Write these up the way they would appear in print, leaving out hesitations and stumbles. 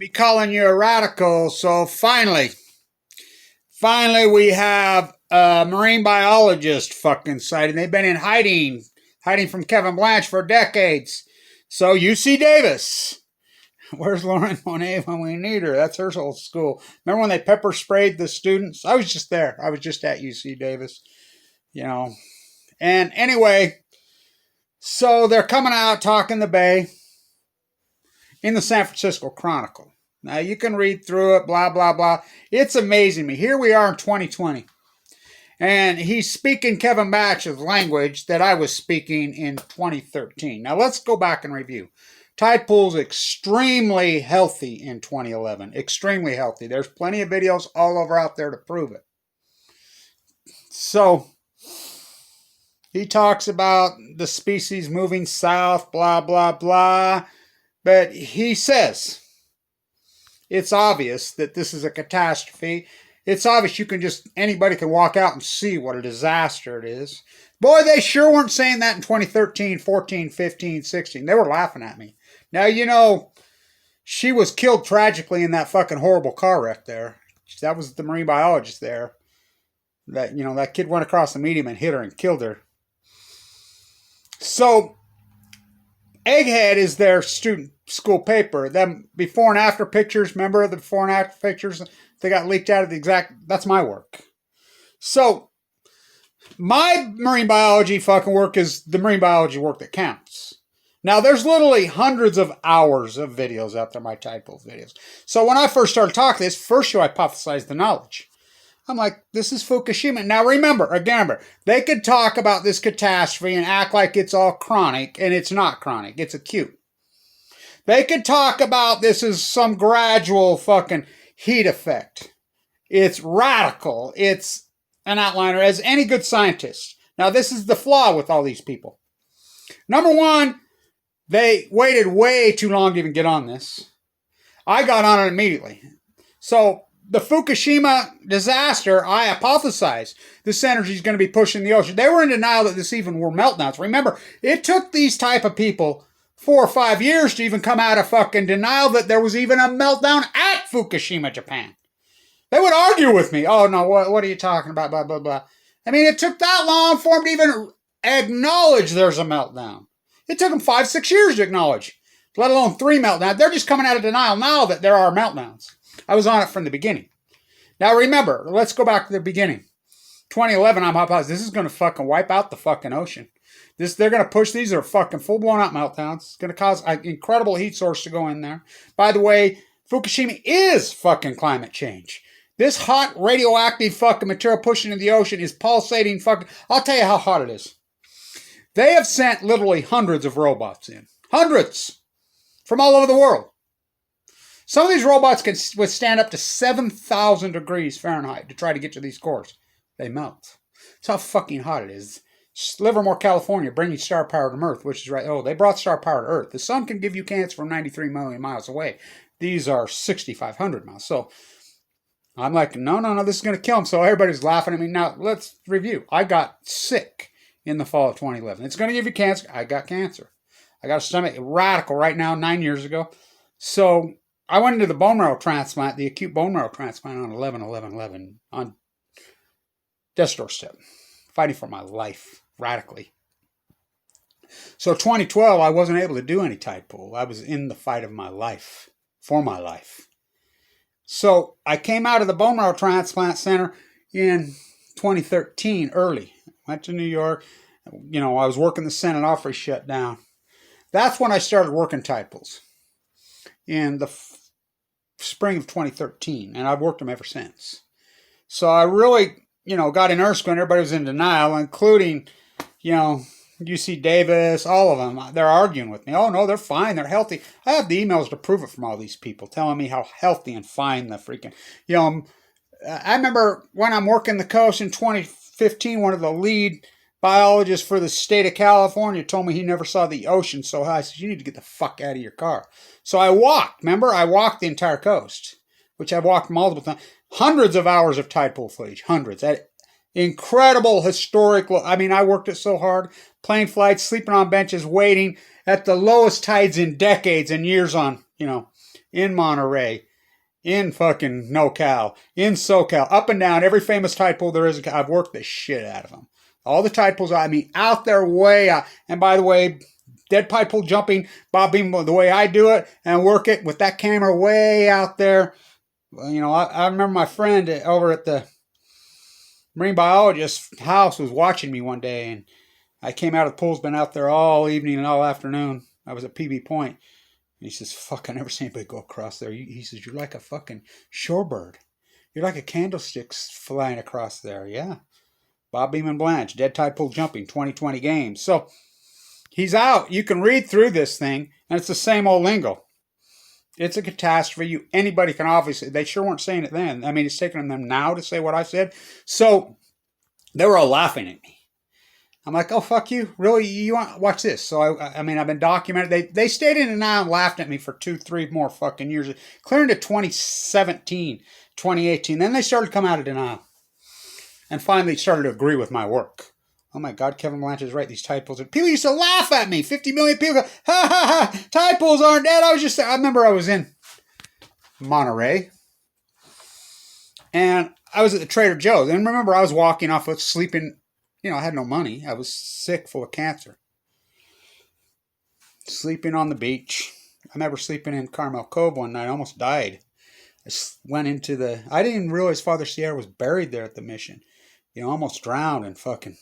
be calling you a radical. So finally we have a marine biologist fucking sighting. They've been in hiding from Kevin Blanch for decades. So UC Davis, where's Lauren Monet when we need her? That's her old school. Remember when they pepper sprayed the students? I was just there. I was just at UC Davis, And anyway, so they're coming out talking the Bay in the San Francisco Chronicle. Now, you can read through it, blah, blah, blah. It's amazing me. Here we are in 2020. And he's speaking Kevin Blanch's language that I was speaking in 2013. Now, let's go back and review. Tide pool's extremely healthy in 2011. Extremely healthy. There's plenty of videos all over out there to prove it. So, he talks about the species moving south, blah, blah, blah. But he says it's obvious that this is a catastrophe. It's obvious anybody can walk out and see what a disaster it is. Boy, they sure weren't saying that in 2013, 14, 15, 16. They were laughing at me. Now, she was killed tragically in that fucking horrible car wreck there. That was the marine biologist there. That kid went across the median and hit her and killed her. So, Egghead is their student school paper. Them before and after pictures, remember the before and after pictures? They got leaked out of that's my work. So, my marine biology fucking work is the marine biology work that counts. Now, there's literally hundreds of hours of videos out there, my tide pool videos. So, when I first started talking this, first you hypothesized the knowledge. I'm like, this is Fukushima. Now remember, they could talk about this catastrophe and act like it's all chronic, and it's not chronic, it's acute. They could talk about this as some gradual fucking heat effect. It's radical. It's an outliner, as any good scientist. Now this is the flaw with all these people. Number one, they waited way too long to even get on this. I got on it immediately. So, the Fukushima disaster, I hypothesized this energy is going to be pushing the ocean. They were in denial that this even were meltdowns. Remember, it took these type of people 4 or 5 years to even come out of fucking denial that there was even a meltdown at Fukushima, Japan. They would argue with me. Oh, no, what are you talking about? Blah, blah, blah. I mean, it took that long for them to even acknowledge there's a meltdown. It took them 5, 6 years to acknowledge, let alone 3 meltdowns. They're just coming out of denial now that there are meltdowns. I was on it from the beginning. Now remember, let's go back to the beginning. 2011, I'm hypothesizing this is going to fucking wipe out the fucking ocean. They're going to push, these are fucking full-blown out meltdowns. It's going to cause an incredible heat source to go in there. By the way, Fukushima is fucking climate change. This hot radioactive fucking material pushing into the ocean is pulsating fucking, I'll tell you how hot it is. They have sent literally hundreds of robots in. Hundreds! From all over the world. Some of these robots can withstand up to 7,000 degrees Fahrenheit to try to get to these cores. They melt. That's how fucking hot it is. Livermore, California, bringing star power to Earth, which is right. Oh, they brought star power to Earth. The sun can give you cancer from 93 million miles away. These are 6,500 miles. So I'm like, no, this is going to kill them. So everybody's laughing at me. Now, let's review. I got sick in the fall of 2011. It's going to give you cancer. I got cancer. I got a stomach radical right now, 9 years ago. So I went into the bone marrow transplant, the acute bone marrow transplant on 11/11/11 on death's doorstep, fighting for my life radically. So 2012, I wasn't able to do any tide pool. I was in the fight of my life, for my life. So I came out of the bone marrow transplant center in 2013, early. Went to New York. I was working the Senate Offrey shut down. That's when I started working tide pools. In the spring of 2013, and I've worked them ever since. So I really, got in earnest when everybody was in denial, including, UC Davis, all of them. They're arguing with me. Oh, no, they're fine. They're healthy. I have the emails to prove it from all these people telling me how healthy and fine the freaking, I remember when I'm working the coast in 2015, one of the lead biologists for the state of California told me he never saw the ocean so high. I said, you need to get the fuck out of your car. So I walked. Remember, I walked the entire coast, which I've walked multiple times. Hundreds of hours of tide pool footage. Hundreds. That incredible historical. I worked it so hard. Plane flights, sleeping on benches, waiting at the lowest tides in decades and years on, in Monterey, in fucking NoCal, in SoCal, up and down every famous tide pool there is. I've worked the shit out of them. All the tide pools, I mean, out there way out. And by the way, dead tide pool jumping, Bob Beam, the way I do it and work it with that camera way out there. You know, I remember my friend over at the marine biologist house was watching me one day, and I came out of the pool's been out there all evening and all afternoon. I was at PB Point. And he says, fuck, I never seen anybody go across there. He says, you're like a fucking shorebird. You're like a candlestick flying across there. Yeah. Bob Beam and Blanch, dead tide pool jumping, 2020 games. So he's out. You can read through this thing, and it's the same old lingo. It's a catastrophe. Anybody can obviously, they sure weren't saying it then. I mean, it's taking them now to say what I said. So they were all laughing at me. I'm like, oh, fuck you. Really? You want watch this? So, I mean, I've been documented. They stayed in denial and laughed at me for 2-3 more fucking years. Clear into 2017, 2018. Then they started to come out of denial. And finally started to agree with my work. Oh my God, Kevin Blanch is right. These tide pools. People used to laugh at me. 50 million people go, ha ha ha, tide pools aren't dead. I remember I was in Monterey. And I was at the Trader Joe's. And remember, I was walking off of sleeping. You know, I had no money. I was sick, full of cancer. Sleeping on the beach. I remember sleeping in Carmel Cove one night. I almost died. I went into the... I didn't even realize Father Sierra was buried there at the mission. You know, almost drowned and fucking...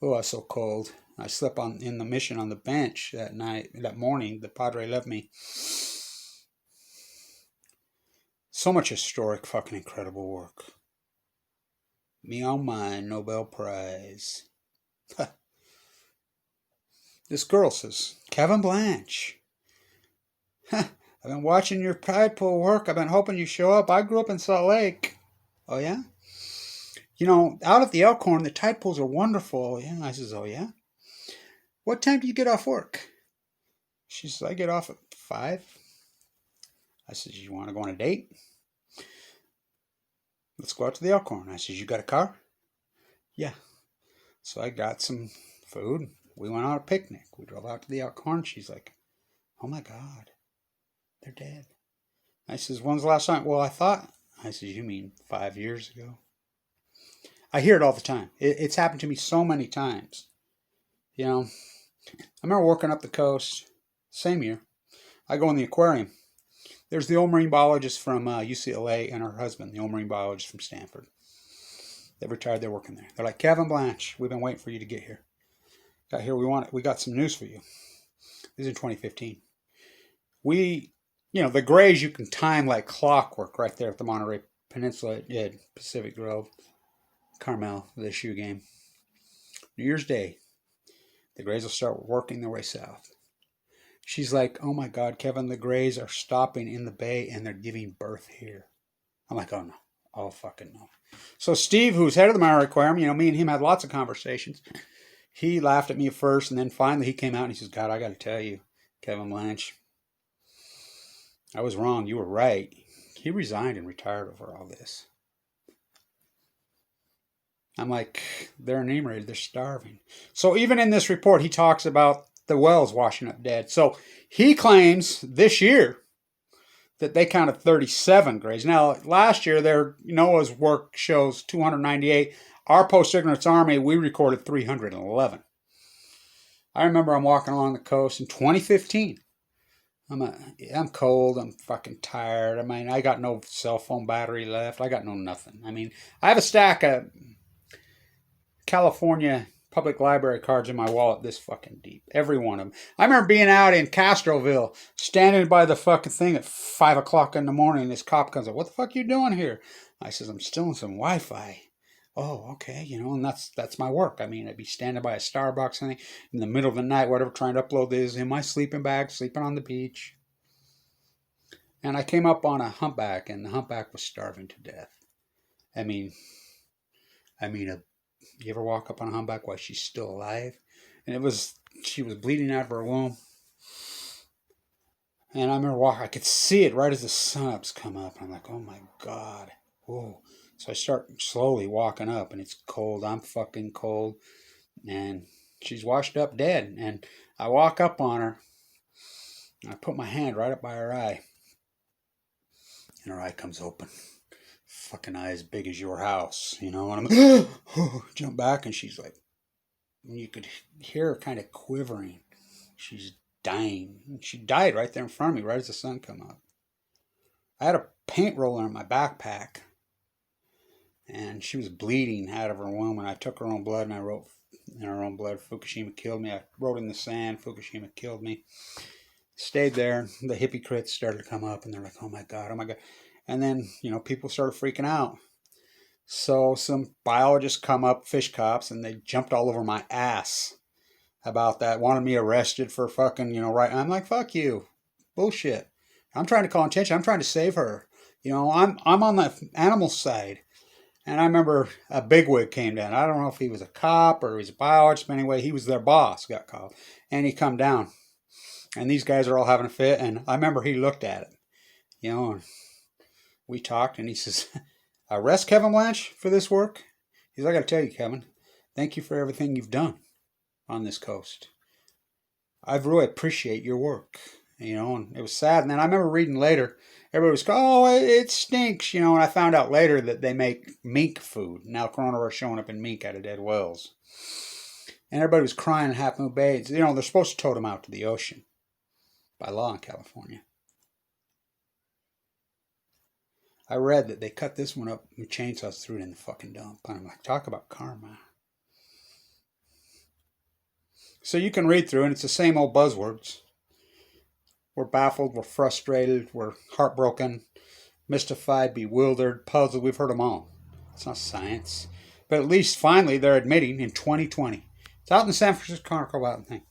Oh, I was so cold. I slept in the mission on the bench that morning. The Padre left me. So much historic, fucking incredible work. Me on mine, Nobel Prize. This girl says, Kevin Blanch. I've been watching your tide pool work. I've been hoping you show up. I grew up in Salt Lake. Oh, yeah? You know, out at the Elkhorn, the tide pools are wonderful. Yeah, I says, oh, yeah? What time do you get off work? She says, I get off at 5. I says, you want to go on a date? Let's go out to the Elkhorn. I says, you got a car? Yeah. So I got some food. We went on a picnic. We drove out to the Elkhorn. She's like, oh my God, they're dead. I says, when's the last time? Well, I says, you mean 5 years ago? I hear it all the time. It's happened to me so many times. You know, I remember working up the coast, same year. I go in the aquarium. There's the old marine biologist from UCLA and her husband, the old marine biologist from Stanford. They retired, they're working there. They're like, Kevin Blanch, we've been waiting for you to get here. Got here, we got some news for you. This is in 2015. The grays you can time like clockwork right there at the Monterey Peninsula at Pacific Grove, Carmel, the shoe game. New Year's Day, the grays will start working their way south. She's like, oh my God, Kevin, the grays are stopping in the bay and they're giving birth here. I'm like, oh no. Oh fucking no. So Steve, who's head of the Monterey Aquarium, you know, me and him had lots of conversations. He laughed at me at first, and then finally he came out and he says, God, I got to tell you, Kevin Blanch, I was wrong. You were right. He resigned and retired over all this. I'm like, they're enumerated. They're starving. So even in this report, he talks about the wells washing up dead. So he claims this year that they counted 37 grays. Now, last year, NOAA's work shows 298. Our post-ignorance army, we recorded 311. I remember I'm walking along the coast in 2015. I'm cold. I'm fucking tired. I mean, I got no cell phone battery left. I got no nothing. I mean, I have a stack of California Public Library cards in my wallet this fucking deep. Every one of them. I remember being out in Castroville, standing by the fucking thing at 5 o'clock in the morning. This cop comes up, what the fuck you doing here? I says, I'm stealing some Wi-Fi. Oh, okay, and that's my work. I mean, I'd be standing by a Starbucks in the middle of the night, whatever, trying to upload this in my sleeping bag, sleeping on the beach. And I came up on a humpback, and the humpback was starving to death. I mean, you ever walk up on a humpback while she's still alive? And she was bleeding out of her womb. And I remember I could see it right as the sun-ups come up. And I'm like, oh my God. Whoa. So I start slowly walking up, and it's cold. I'm fucking cold. And she's washed up dead. And I walk up on her, and I put my hand right up by her eye. and her eye comes open. Fucking eye as big as your house, you know, and I'm jump back, and she's like, you could hear her kind of quivering. She's dying. She died right there in front of me, right as the sun come up. I had a paint roller in my backpack, and she was bleeding out of her womb, and I took her own blood, and I wrote in her own blood, Fukushima killed me. I wrote in the sand, Fukushima killed me. Stayed there. The hypocrites started to come up, and they're like, oh my God, oh my God. And then, you know, people started freaking out. So some biologists come up, fish cops, and they jumped all over my ass about that, wanted me arrested for fucking, you know, right. I'm like, fuck you. Bullshit. I'm trying to call attention. I'm trying to save her. You know, I'm on the animal side. And I remember a bigwig came down. I don't know if he was a cop or he was a biologist, but anyway, he was their boss, got called. And he come down. And these guys are all having a fit. And I remember he looked at it, you know, and we talked, and he says, arrest Kevin Blanch for this work? He's like, I got to tell you, Kevin, thank you for everything you've done on this coast. I really appreciate your work, you know, and it was sad. And then I remember reading later, everybody was going, oh, it stinks, you know, and I found out later that they make mink food. Now coronavirus showing up in mink out of dead whales. And everybody was crying in Half Moon Bay. You know, they're supposed to tow them out to the ocean by law in California. I read that they cut this one up with chainsaws, threw it in the fucking dump. And I'm like, talk about karma. So you can read through, and it's the same old buzzwords. We're baffled, we're frustrated, we're heartbroken, mystified, bewildered, puzzled. We've heard them all. It's not science. But at least finally they're admitting in 2020. It's out in the San Francisco Chronicle about the thing.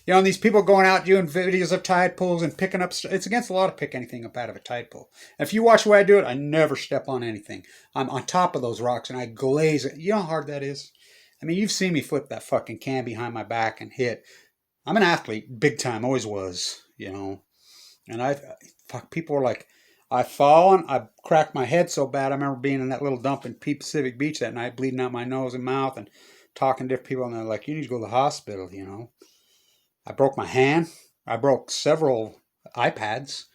You know, and these people going out doing videos of tide pools and picking up, it's against the law to pick anything up out of a tide pool. And if you watch the way I do it, I never step on anything. I'm on top of those rocks and I glaze it. You know how hard that is? I mean, you've seen me flip that fucking can behind my back and hit. I'm an athlete, big time, always was, you know. And people are like, I've fallen, I cracked my head so bad. I remember being in that little dump in Pacific Beach that night, bleeding out my nose and mouth and talking to different people. And they're like, you need to go to the hospital, you know. I broke my hand. I broke several iPads,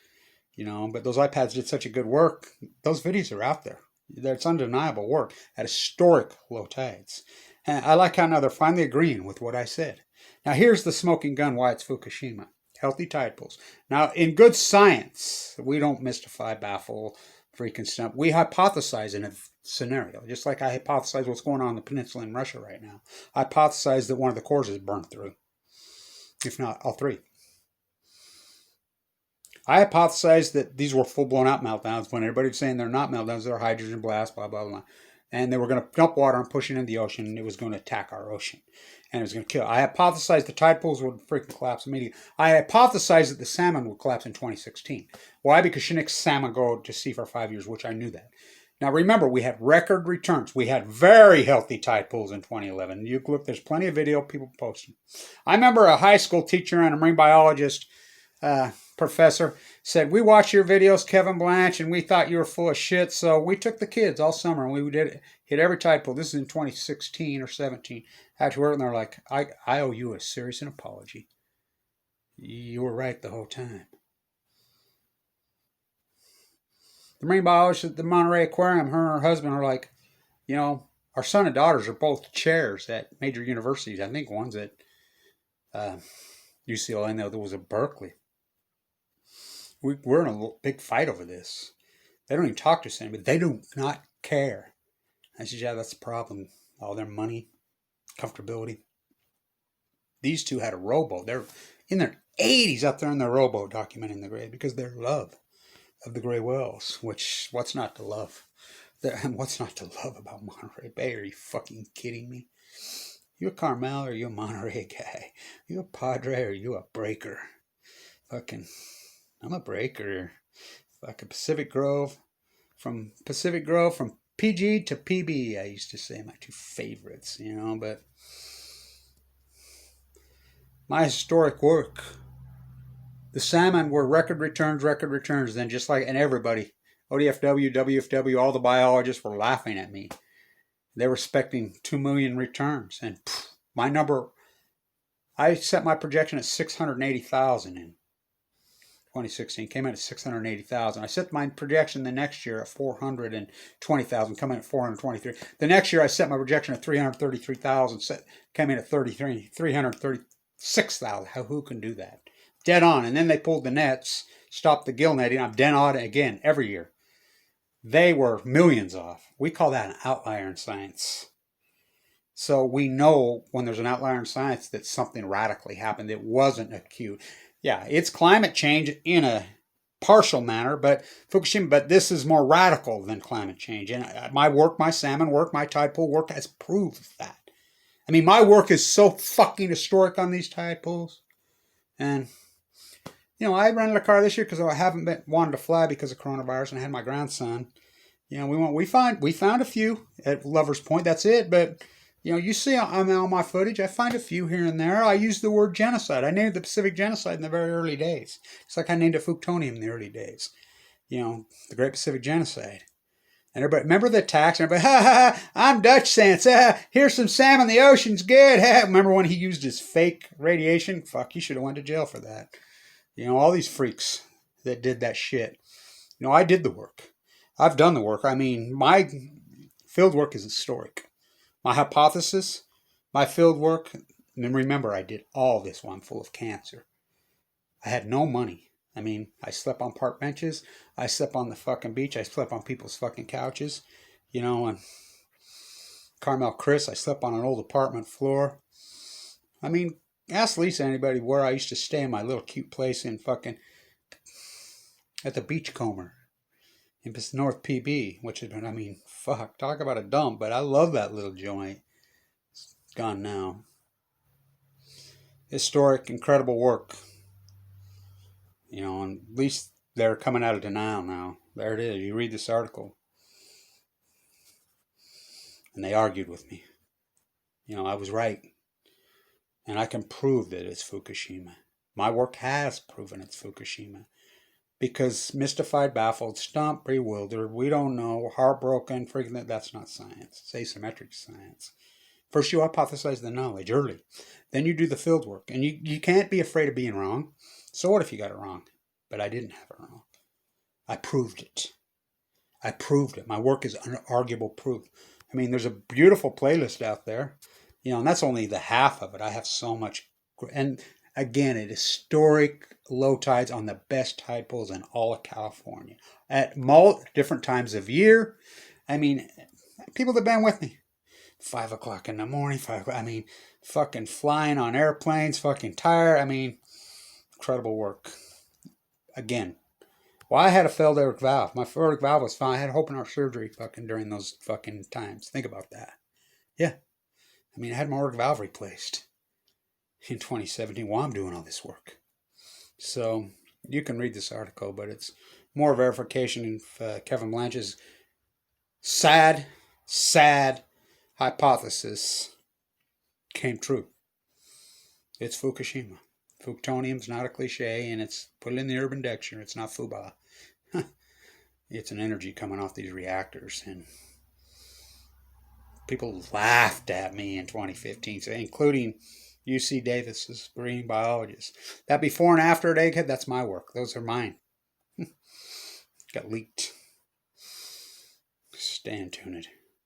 you know, but those iPads did such a good work. Those videos are out there. It's undeniable work at historic low tides. And I like how now they're finally agreeing with what I said. Now here's the smoking gun why it's Fukushima. Healthy tide pools. Now in good science, we don't mystify, baffle, freaking stump. We hypothesize in a scenario, just like I hypothesize what's going on in the peninsula in Russia right now. I hypothesize that one of the cores is burnt through. If not, all three. I hypothesized that these were full-blown out meltdowns when everybody was saying they're not meltdowns, they're hydrogen blasts, blah, blah, blah. And they were going to dump water and push it into the ocean, and it was going to attack our ocean. And it was going to kill. I hypothesized the tide pools would freaking collapse immediately. I hypothesized that the salmon would collapse in 2016. Why? Because Chinook's salmon go to sea for 5 years, which I knew that. Now remember, we had record returns. We had very healthy tide pools in 2011. You look, there's plenty of video people posting. I remember a high school teacher and a marine biologist professor said, we watch your videos, Kevin Blanch, and we thought you were full of shit. So we took the kids all summer and we did hit every tide pool. This is in 2016 or 17. Actually, and they're like, I owe you a serious apology. You were right the whole time. The marine biologist at the Monterey Aquarium, her and her husband are like, you know, our son and daughters are both chairs at major universities. I think one's at UCLA, and the other was at Berkeley. We're in a big fight over this. They don't even talk to us anymore. They do not care. I said, yeah, that's the problem. All their money, comfortability. These two had a rowboat. They're in their 80s up there in their rowboat documenting the grave because their love of the gray whales, which, what's not to love? What's not to love about Monterey Bay? Are you fucking kidding me? You a Carmel or you a Monterey guy? You a Padre or you a breaker? Fucking, I'm a breaker. Fucking Pacific Grove. From PG to PB, I used to say my two favorites, you know, but my historic work. The salmon were record returns. Then just like, and everybody, ODFW, WFW, all the biologists were laughing at me. They were expecting 2 million returns. And my number, I set my projection at 680,000 in 2016 came in at 680,000. I set my projection the next year at 420,000, coming in at 423. The next year I set my projection at 333,000, came in at 336,000. Who can do that? Dead on. And then they pulled the nets, stopped the gill netting. I'm dead on again every year. They were millions off. We call that an outlier in science. So we know when there's an outlier in science that something radically happened. It wasn't acute. Yeah, it's climate change in a partial manner, but Fukushima, but this is more radical than climate change. And my work, my salmon work, my tide pool work has proved that. I mean, my work is so fucking historic on these tide pools. And, you know, I rented a car this year because I haven't wanted to fly because of coronavirus, and I had my grandson. You know, we found a few at Lover's Point. That's it, but you know, you see on all my footage, I find a few here and there. I use the word genocide. I named the Pacific Genocide in the very early days. It's like I named it Fukushima in the early days. You know, the Great Pacific Genocide. And everybody, remember the attacks? Everybody, ha ha ha, I'm Dutch Sans. Here's some salmon, the ocean's good. Ha. Remember when he used his fake radiation? Fuck, he should have went to jail for that. You know, all these freaks that did that shit. You know, I did the work. I've done the work. I mean, my field work is historic. My hypothesis, my field work, and remember, I did all this while I'm full of cancer. I had no money. I mean, I slept on park benches. I slept on the fucking beach. I slept on people's fucking couches. You know, and Carmel Chris, I slept on an old apartment floor. I mean, ask Lisa, anybody, where I used to stay in my little cute place in fucking, at the Beachcomber in North PB, which has been, I mean, fuck, talk about a dump, but I love that little joint. It's gone now. Historic, incredible work. You know, and at least they're coming out of denial now. There it is. You read this article. And they argued with me. You know, I was right. And I can prove that it's Fukushima. My work has proven it's Fukushima. Because mystified, baffled, stumped, bewildered, we don't know, heartbroken, freaking, that's not science. It's asymmetric science. First you hypothesize the knowledge early. Then you do the field work. And you can't be afraid of being wrong. So what if you got it wrong? But I didn't have it wrong. I proved it. I proved it. My work is unarguable proof. I mean, there's a beautiful playlist out there. You know, and that's only the half of it. I have so much. And again, it is historic low tides on the best tide pools in all of California. At different times of year. I mean, people that have been with me. 5 o'clock in the morning, 5 o'clock. I mean, fucking flying on airplanes, fucking tired. I mean, incredible work. Again, well, I had a failed aortic valve. My aortic valve was fine. I had open heart surgery fucking during those fucking times. Think about that. Yeah. I mean, I had my aortic valve replaced in 2017 while I'm doing all this work. So you can read this article, but it's more verification of Kevin Blanch's sad hypothesis came true. It's Fukushima. Fuktonium's not a cliche, and it's put it in the Urban Dictionary. It's not FUBA. It's an energy coming off these reactors, and people laughed at me in 2015, including UC Davis's marine biologist. That before and after at Egghead, that's my work. Those are mine. Got leaked. Stay tuned.